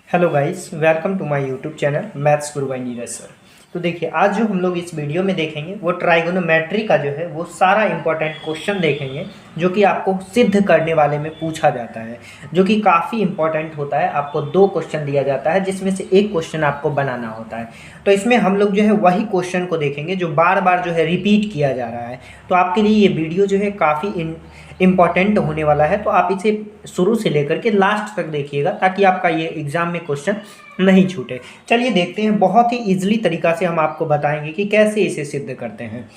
Hello guys, welcome to my YouTube channel maths Guru by Neeraj sir. तो देखिए, आज जो हम लोग इस वीडियो में देखेंगे वो ट्राइगोनोमेट्री का जो है वो सारा इंपॉर्टेंट क्वेश्चन देखेंगे, जो कि आपको सिद्ध करने वाले में पूछा जाता है, जो कि काफ़ी इंपॉर्टेंट होता है। आपको दो क्वेश्चन दिया जाता है, जिसमें से एक क्वेश्चन आपको बनाना होता है। तो इसमें हम लोग जो है वही क्वेश्चन को देखेंगे जो बार बार जो है रिपीट किया जा रहा है। तो आपके लिए ये वीडियो जो है काफ़ी इम्पॉर्टेंट होने वाला है, तो आप इसे शुरू से लेकर के लास्ट तक देखिएगा, ताकि आपका ये एग्ज़ाम में क्वेश्चन नहीं छूटे। चलिए देखते हैं, बहुत ही इजीली तरीका से हम आपको बताएंगे कि कैसे इसे सिद्ध करते हैं।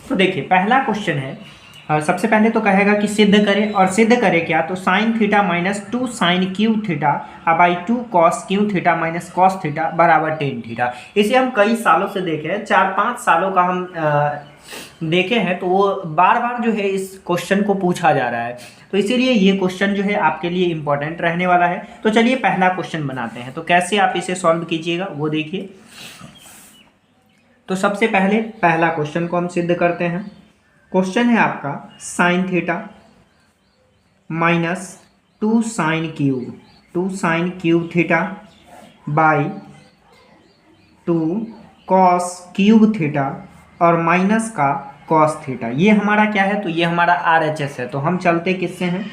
तो देखिए, पहला क्वेश्चन है। सबसे पहले तो कहेगा कि सिद्ध करें, और सिद्ध करें क्या, तो sine theta minus 2 sine cube theta by 2 cos cube theta minus cos theta बराबर टेन थीटा। इसे हम कई सालों से देखे हैं, 4-5 सालों का हम देखे हैं, तो वो बार बार जो है इस क्वेश्चन को पूछा जा रहा है। तो इसीलिए ये क्वेश्चन जो है आपके लिए इंपॉर्टेंट रहने वाला है। तो चलिए पहला क्वेश्चन बनाते हैं। तो कैसे आप इसे सॉल्व कीजिएगा वो देखिए। तो सबसे पहले पहला क्वेश्चन को हम सिद्ध करते हैं। क्वेश्चन है आपका sign theta minus 2 sine cube theta by 2 cos cube theta और माइनस का कॉस थीटा। ये हमारा क्या है, तो ये हमारा RHS है। तो हम चलते किससे हैं,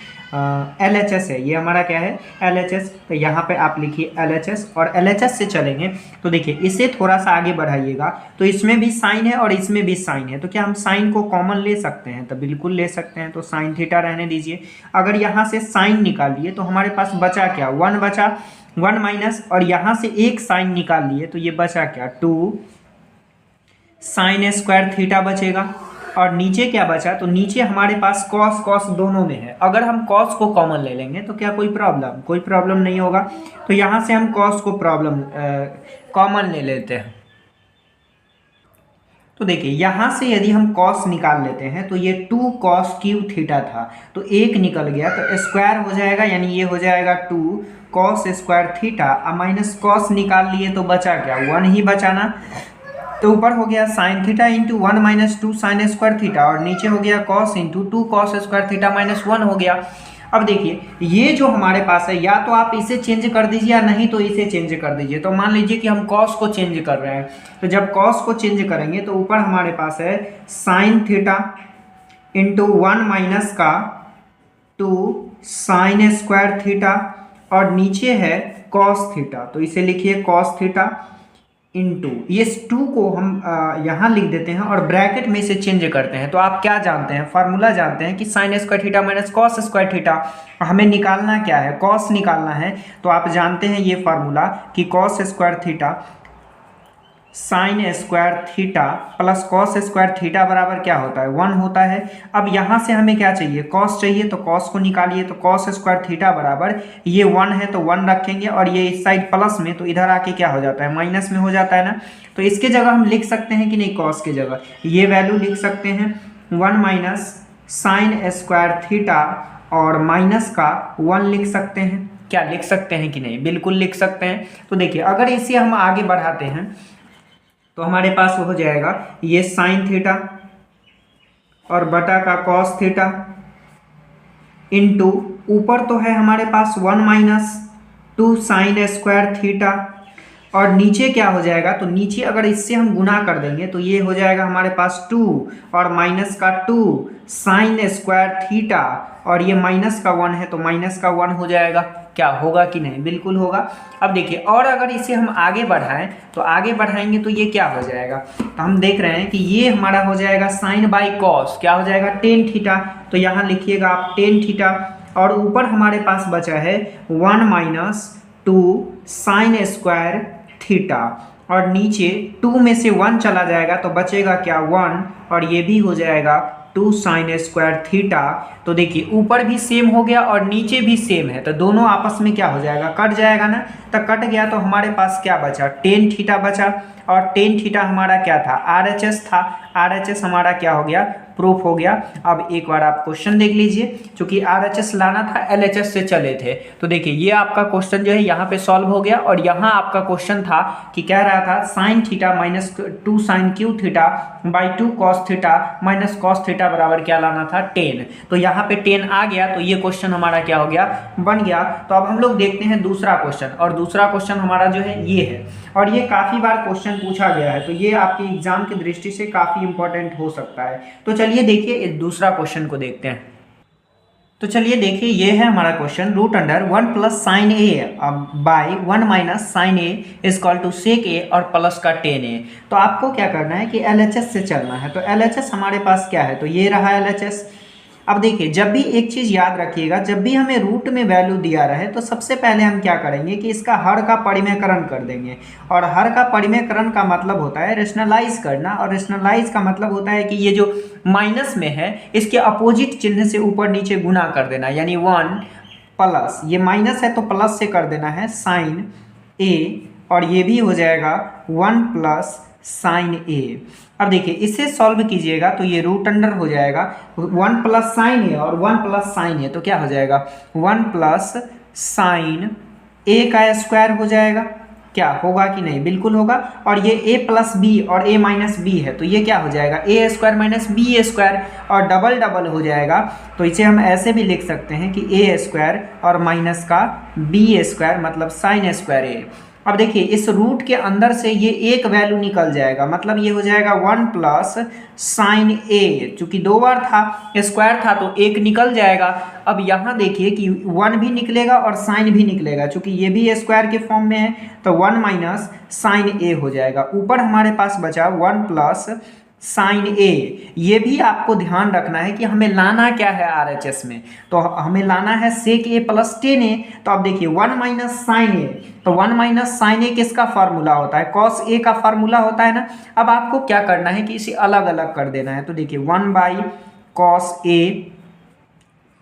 LHS है। ये हमारा क्या है, LHS। तो यहाँ पे आप लिखिए LHS, और LHS से चलेंगे तो देखिए इसे थोड़ा सा आगे बढ़ाइएगा, तो इसमें भी साइन है और इसमें भी साइन है। तो क्या हम साइन को कॉमन ले सकते हैं, तो बिल्कुल ले सकते हैं। तो साइन थीटा रहने दीजिए। अगर यहाँ से साइन निकालिए तो हमारे पास बचा क्या, 1 बचा, 1 माइनस, और यहाँ से एक साइन निकाल लिए तो ये बचा क्या, 2 साइन स्क्वायर थीटा बचेगा। और नीचे क्या बचा, तो नीचे हमारे पास कॉस कॉस दोनों में है। अगर हम कॉस को कॉमन ले लेंगे तो क्या कोई प्रॉब्लम नहीं होगा। तो यहाँ से हम कॉस को कॉमन ले लेते हैं। तो देखिए यहाँ से यदि हम कॉस निकाल लेते हैं तो ये 2 कॉस क्यू थीटा था, तो एक निकल गया, तो स्क्वायर हो जाएगा, यानी ये हो जाएगा 2 cos square theta minus cos निकाल लिए तो बचा क्या, 1 ही बचाना। तो ऊपर हो गया sine theta into 1 minus 2 sine square theta, और नीचे हो गया cos into 2 cos square theta minus 1 हो गया। अब देखिए ये जो हमारे पास है, या तो आप इसे चेंज कर दीजिए या नहीं तो इसे चेंज कर दीजिए। तो मान लीजिए कि हम कॉस को चेंज कर रहे हैं, तो जब कॉस को चेंज करेंगे तो ऊपर हमारे पास है साइन थीटा इंटू 1 माइनस का 2 साइन स्क्वायर थीटा, और नीचे है कॉस थीटा। तो इसे लिखिए कॉस थीटा इंटू ये 2 को हम यहाँ लिख देते हैं और ब्रैकेट में से चेंज करते हैं। तो आप क्या जानते हैं, फार्मूला जानते हैं कि sine square theta minus cos square theta. हमें निकालना क्या है, कॉस निकालना है। तो आप जानते हैं ये फार्मूला कि cos square theta sine square theta plus cos square theta बराबर क्या होता है, 1 होता है। अब यहाँ से हमें क्या चाहिए, कॉस चाहिए, तो कॉस को निकालिए। तो कॉस स्क्वायर थीटा बराबर ये 1 है तो 1 रखेंगे, और ये इस साइड प्लस में, तो इधर आके क्या हो जाता है, माइनस में हो जाता है ना। तो इसके जगह हम लिख सकते हैं कि नहीं, कॉस के जगह ये वैल्यू लिख सकते हैं 1 माइनस साइन स्क्वायर थीटा, और माइनस का 1 लिख सकते हैं। क्या लिख सकते हैं कि नहीं, बिल्कुल लिख सकते हैं। तो देखिए अगर इसे हम आगे बढ़ाते हैं तो हमारे पास हो जाएगा ये साइन थीटा और बटा का कॉस थीटा इंटू ऊपर तो है हमारे पास 1 माइनस 2 साइन स्क्वायर थीटा, और नीचे क्या हो जाएगा, तो नीचे अगर इससे हम गुना कर देंगे तो ये हो जाएगा हमारे पास 2 और माइनस का 2 साइन स्क्वायर थीटा, और ये माइनस का 1 है तो माइनस का 1 हो जाएगा। क्या होगा कि नहीं, बिल्कुल होगा। अब देखिए, और अगर इसे हम आगे बढ़ाएं तो आगे बढ़ाएंगे तो ये क्या हो जाएगा, तो हम देख रहे हैं कि ये हमारा हो जाएगा साइन बाई कॉस, क्या हो जाएगा, टेन थीटा। तो यहाँ लिखिएगा आप टेन थीटा, और ऊपर हमारे पास बचा है 1 माइनस 2 साइन स्क्वायर थीटा, और नीचे 2 में से 1 चला जाएगा तो बचेगा क्या, 1, और ये भी हो जाएगा 2 साइन स्क्वायर थीटा। तो देखिए ऊपर भी सेम हो गया और नीचे भी सेम है, तो दोनों आपस में क्या हो जाएगा, कट जाएगा ना। तो कट गया तो हमारे पास क्या बचा, टेन थीटा बचा, और टेन थीटा हमारा क्या था, RHS था। RHS हमारा क्या हो गया, प्रूफ हो गया। अब एक बार आप क्वेश्चन देख लीजिए, क्योंकि RHS लाना था, LHS से चले थे। तो देखिए ये आपका क्वेश्चन जो है यहाँ पे सॉल्व हो गया, और यहाँ आपका क्वेश्चन था कि कह रहा था sine theta minus 2 sine cube theta by 2 cos theta minus cos theta बराबर क्या लाना था 10। तो यहाँ पे 10 आ गया, तो ये क्वेश्चन हमारा क्या हो गया, बन गया। तो अब हम लोग देखते हैं दूसरा क्वेश्चन, और दूसरा क्वेश्चन हमारा जो है ये है, और ये काफी बार क्वेश्चन पूछा गया है, तो ये आपके एग्जाम की दृष्टि से काफी इंपॉर्टेंट हो सकता है। तो चलिए देखिए इस दूसरा क्वेश्चन को देखते हैं। तो चलिए देखिए ये है हमारा question, root under 1 plus sine A by 1 minus sine A is equal to sec A और प्लस का 10a। तो आपको क्या करना है कि LHS से चलना है। तो LHS हमारे पास क्या है, तो ये रहा LHS। अब देखिए जब भी एक चीज़ याद रखिएगा, जब भी हमें रूट में वैल्यू दिया रहे तो सबसे पहले हम क्या करेंगे कि इसका हर का परिमेयकरण कर देंगे। और हर का परिमेयकरण का मतलब होता है रेशनलाइज करना, और रेशनलाइज का मतलब होता है कि ये जो माइनस में है इसके अपोजिट चिन्ह से ऊपर नीचे गुना कर देना, यानी 1 प्लस, ये माइनस है तो प्लस से कर देना है साइन ए, और ये भी हो जाएगा 1 प्लस साइन ए। अब देखिए इसे सॉल्व कीजिएगा तो ये रूट अंडर हो जाएगा 1 प्लस साइन ए और 1 प्लस साइन ए, तो क्या हो जाएगा 1 प्लस साइन ए का स्क्वायर हो जाएगा। क्या होगा कि नहीं, बिल्कुल होगा। और ये a प्लस बी और a माइनस बी है, तो ये क्या हो जाएगा a square minus B square, और डबल डबल हो जाएगा। तो इसे हम ऐसे भी लिख सकते हैं कि a स्क्वायर और माइनस का b स्क्वायर मतलब साइन स्क्वायर a। अब देखिए इस रूट के अंदर से ये एक वैल्यू निकल जाएगा, मतलब ये हो जाएगा 1 प्लस साइन ए, चूंकि 2 बार था स्क्वायर था तो एक निकल जाएगा। अब यहाँ देखिए कि 1 भी निकलेगा और साइन भी निकलेगा, चूंकि ये भी स्क्वायर के फॉर्म में है तो 1 माइनस साइन ए हो जाएगा। ऊपर हमारे पास बचा 1 प्लस साइन ए। ये भी आपको ध्यान रखना है कि हमें लाना क्या है RHS में, तो हमें लाना है सेक ए प्लस 10a। तो अब देखिए 1 माइनस साइन ए, तो 1 माइनस साइन ए किसका फार्मूला होता है, कॉस ए का फार्मूला होता है ना। अब आपको क्या करना है कि इसे अलग अलग कर देना है। तो देखिए 1 by cos A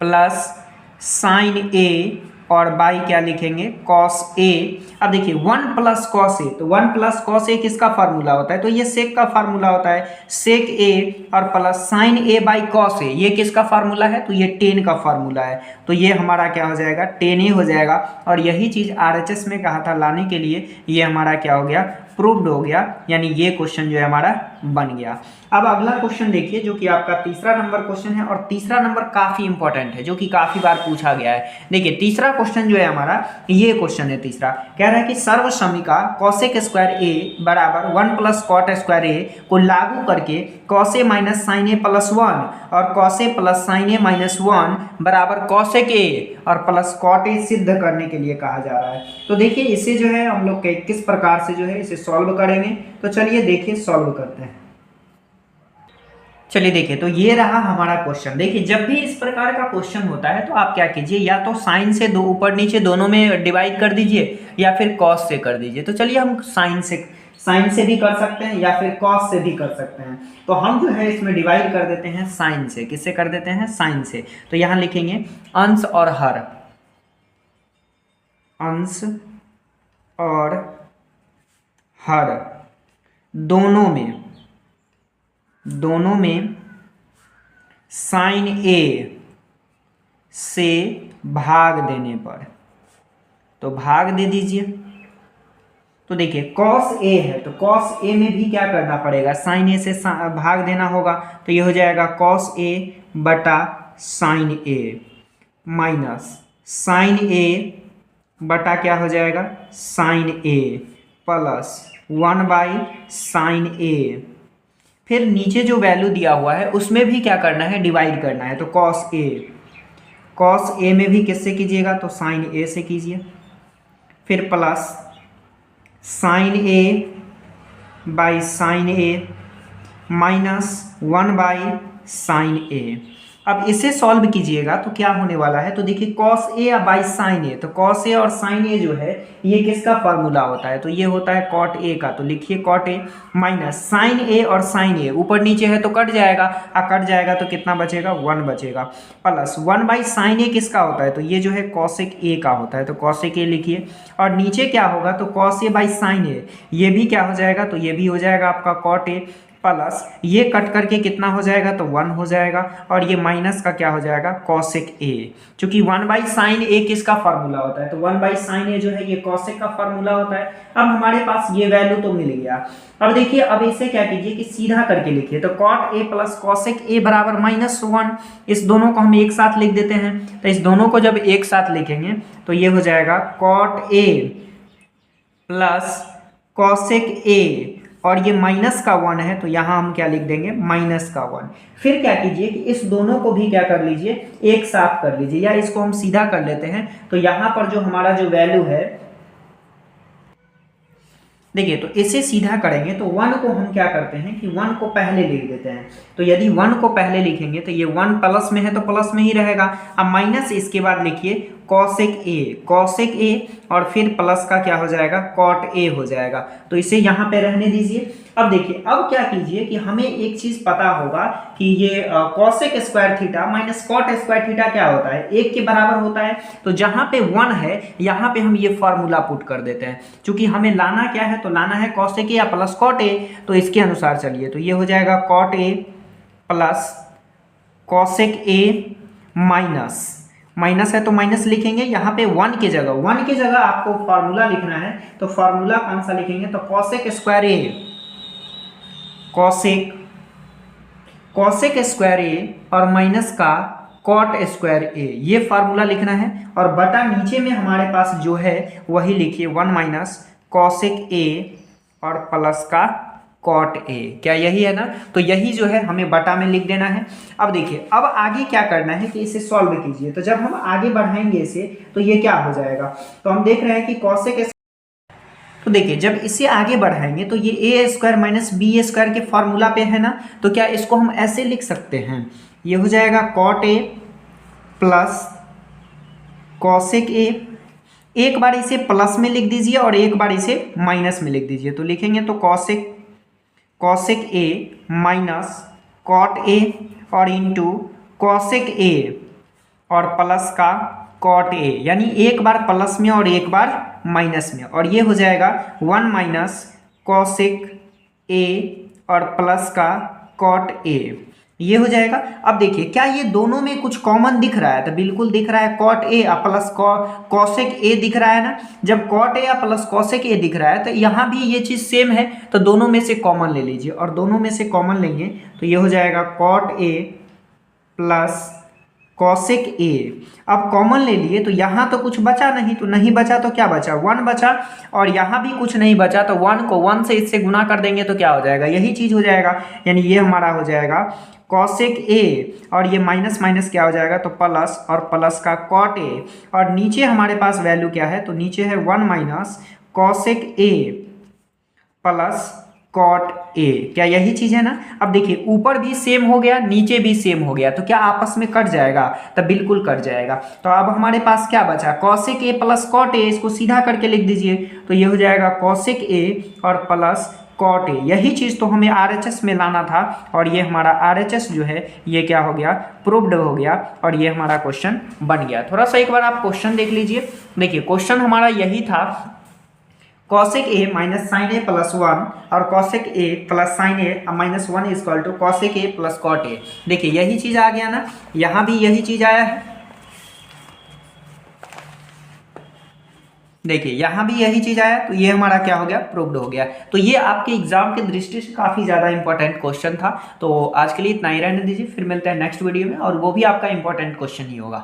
plus sine A, और बाई क्या लिखेंगे कॉस ए। अब देखिए 1 प्लस कॉस ए, तो 1 प्लस कॉस ए किसका फार्मूला होता है, तो ये सेक का फार्मूला होता है, सेक ए, और plus sine A by cos A, ये किसका फार्मूला है, तो ये 10 का फार्मूला है। तो ये हमारा क्या हो जाएगा 10a हो जाएगा। और यही चीज़ RHS में कहा था लाने के लिए, ये हमारा क्या हो गया प्रूव्ड हो गया, यानी ये क्वेश्चन जो है हमारा बन गया। अब अगला क्वेश्चन देखिए जो कि आपका तीसरा नंबर क्वेश्चन है, और तीसरा नंबर काफी इंपॉर्टेंट है जो कि काफी बार पूछा गया है। देखिए तीसरा क्वेश्चन जो है हमारा, ये क्वेश्चन है तीसरा, कह रहा है कि सर्वसमीका कॉसेक स्क्वायर ए बराबर 1 प्लस कॉट स्क्वायर ए को लागू करके cos A minus sine A plus 1 और cos A plus sine A minus 1 बराबर कॉसेक ए और प्लस कॉट ए सिद्ध करने के लिए कहा जा रहा है। तो देखिए इसे जो है हम लोग किस प्रकार से जो है इसे सॉल्व करेंगे। तो चलिए देखिए सॉल्व करते हैं। चलिए देखिए तो ये रहा हमारा क्वेश्चन। देखिए जब भी इस प्रकार का क्वेश्चन होता है तो आप क्या कीजिए, या तो साइन से दो ऊपर नीचे दोनों में डिवाइड कर दीजिए, या फिर कॉस से कर दीजिए। तो चलिए हम साइन से भी कर सकते हैं या फिर कॉस से भी कर सकते हैं। तो हम जो है इसमें डिवाइड कर देते हैं साइन से। किससे कर देते हैं, साइन से। तो यहाँ लिखेंगे अंश और हर, अंश और हर दोनों में साइन ए से भाग देने पर, तो भाग दे दीजिए। तो देखिए कॉस ए है तो कॉस ए में भी क्या करना पड़ेगा, साइन ए से भाग देना होगा। तो ये हो जाएगा कॉस ए बटा sine A minus sine A बटा क्या हो जाएगा sine A plus 1 by sine A. फिर नीचे जो वैल्यू दिया हुआ है उसमें भी क्या करना है, डिवाइड करना है। तो कॉस ए में भी किससे कीजिएगा, तो साइन ए से कीजिए। फिर plus sine A by sine A minus 1 by sine A. अब इसे सॉल्व कीजिएगा तो क्या होने वाला है, तो देखिए कॉस ए या बाई साइन ए, तो कॉस ए और साइन ए जो है ये किसका फार्मूला होता है, तो ये होता है कॉट ए का। तो लिखिए cot A minus sine A और साइन ए, ऊपर नीचे है तो कट जाएगा, कट जाएगा तो कितना बचेगा 1 बचेगा, प्लस 1 बाई साइन ए किसका होता है, तो ये जो है कॉसेक ए का होता है। तो कॉसेक ए लिखिए, और नीचे क्या होगा, तो कॉस ए बाई साइन ए, ये भी क्या हो जाएगा, तो ये भी हो जाएगा आपका कॉट ए प्लस ये कट करके कितना हो जाएगा, तो 1 हो जाएगा, और ये माइनस का क्या हो जाएगा, कॉसेक ए। चूंकि 1/sin a किसका फार्मूला होता है, तो 1/sin a जो है ये कॉसेक का फार्मूला होता है। अब हमारे पास ये वैल्यू तो मिल गया। अब देखिए, अब इसे क्या कीजिए कि सीधा करके लिखिए, तो cot a plus cosec a बराबर -1। इस दोनों को हम एक साथ लिख देते हैं, तो इस दोनों को जब एक साथ लिखेंगे तो ये हो जाएगा cot a plus cosec a, और ये माइनस का 1 है तो यहाँ हम क्या लिख देंगे, -1। फिर क्या कीजिए कि इस दोनों को भी क्या कर लीजिए, एक साथ कर लीजिए, या इसको हम सीधा कर लेते हैं। तो यहाँ पर जो हमारा जो वैल्यू है, देखिए, तो इसे सीधा करेंगे तो 1 को हम क्या करते हैं कि 1 को पहले लिख देते हैं। तो यदि 1 को पहले लिखेंगे तो ये 1 प्लस में है तो प्लस में ही रहेगा। अब माइनस इसके बाद लिखिए कॉसेक ए, और फिर प्लस का क्या हो जाएगा, कॉट ए हो जाएगा। तो इसे यहाँ पे रहने दीजिए। अब देखिए, अब क्या कीजिए कि हमें एक चीज पता होगा कि ये cosec square theta minus cot square theta क्या होता है, 1 के बराबर होता है। तो जहां पे 1 है यहाँ पे हम ये फॉर्मूला पुट कर देते हैं। चूंकि हमें लाना क्या है, तो लाना है कॉसेक ए या प्लस कॉट ए, तो इसके अनुसार चलिए, तो ये हो जाएगा cot A plus cosec A minus है तो माइनस लिखेंगे। यहाँ पे 1 की जगह आपको फॉर्मूला लिखना है। तो फॉर्मूला कौन सा लिखेंगे, तो कॉसेक स्क्वायर ए और माइनस का कॉट स्क्वायर ए, ये फार्मूला लिखना है। और बटा नीचे में हमारे पास जो है वही लिखिए, 1 माइनस कॉसेक ए और प्लस का कॉट ए। क्या यही है ना, तो यही जो है हमें बटा में लिख देना है। अब देखिए, अब आगे क्या करना है कि इसे सॉल्व कीजिए। तो जब हम आगे बढ़ाएंगे इसे तो ये क्या हो जाएगा, तो हम देख रहे हैं कि कॉसेक, तो देखिए जब इसे आगे बढ़ाएंगे तो ये ए स्क्वायर माइनस बी स्क्वायर के फॉर्मूला पे है ना, तो क्या इसको हम ऐसे लिख सकते हैं, ये हो जाएगा cot A plus cosec A. एक बार इसे प्लस में लिख दीजिए और एक बार इसे माइनस में लिख दीजिए। तो लिखेंगे तो cosec A minus cot A और इंटू कॉसेक ए और प्लस का कॉट ए, यानी एक बार प्लस में और एक बार माइनस में, और ये हो जाएगा 1 माइनस कॉसेक ए और प्लस का कॉट ए, ये हो जाएगा। अब देखिए, क्या ये दोनों में कुछ कॉमन दिख रहा है, तो बिल्कुल दिख रहा है, cot A plus cosec A दिख रहा है ना। जब cot A plus cosec A दिख रहा है तो यहाँ भी ये चीज़ सेम है, तो दोनों में से कॉमन ले लीजिए, और दोनों में से कॉमन लेंगे तो ये हो जाएगा cot A plus cosec A. अब कॉमन ले लिए तो यहाँ तो कुछ बचा नहीं, तो नहीं बचा तो क्या बचा, 1 बचा, और यहाँ भी कुछ नहीं बचा, तो 1 को 1 से इससे गुना कर देंगे तो क्या हो जाएगा, यही चीज़ हो जाएगा। यानी ये हमारा हो जाएगा कॉसेक ए, और ये माइनस माइनस क्या हो जाएगा, तो प्लस, और प्लस का कॉट ए, और नीचे हमारे पास वैल्यू क्या है, तो नीचे है 1 minus cosec A plus cot A. क्या यही चीज़ है ना। अब देखिए, ऊपर भी सेम हो गया, नीचे भी सेम हो गया, तो क्या आपस में कट जाएगा, तो बिल्कुल कट जाएगा। तो अब हमारे पास क्या बचा, cosec A plus cot A, इसको सीधा करके लिख दीजिए, तो ये हो जाएगा कॉसेक ए और प्लस कॉट ए। यही चीज़ तो हमें RHS में लाना था, और ये हमारा RHS जो है ये क्या हो गया, प्रूव्ड हो गया, और ये हमारा क्वेश्चन बन गया। थोड़ा सा एक बार आप क्वेश्चन देख लीजिए। देखिए, क्वेश्चन हमारा यही था, cosec A minus sine A plus 1 और cosec A plus sine A minus 1 is equal to cosec A plus cot A. देखिए यही चीज़ आ गया ना, यहाँ भी यही चीज़ आया है। देखिए यहाँ भी यही चीज़ आया, तो ये हमारा क्या हो गया, प्रूव्ड हो गया। तो ये आपके एग्जाम की दृष्टि से काफ़ी ज़्यादा इंपॉर्टेंट क्वेश्चन था। तो आज के लिए इतना ही रहने दीजिए, फिर मिलते हैं नेक्स्ट वीडियो में, और वो भी आपका इंपॉर्टेंट क्वेश्चन ही होगा।